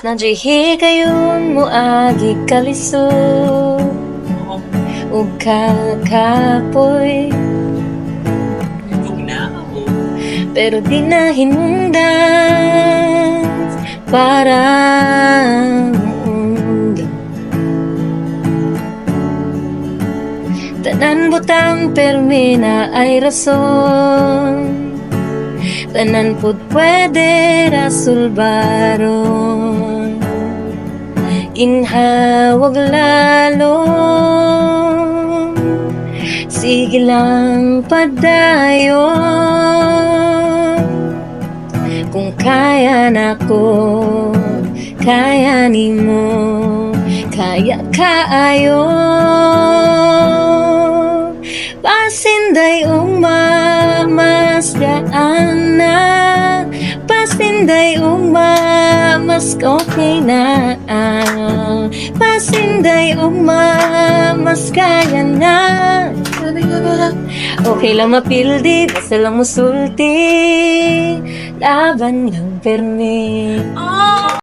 Nadyahi kayon mo agi kalisod ug kakapoy, pero di na hinundan para tanan butang permina ay rason, tanan pud pwede rasulbaron, inhawag lalo, sige lang padayon. Kung kaya nako, kaya nimo, kaya kaayo. Pasinday mas gaan na, pasinday mas okay na, pasinday mas kaya na. Okay lang mapildi, basta lang musulti, laban lang permi.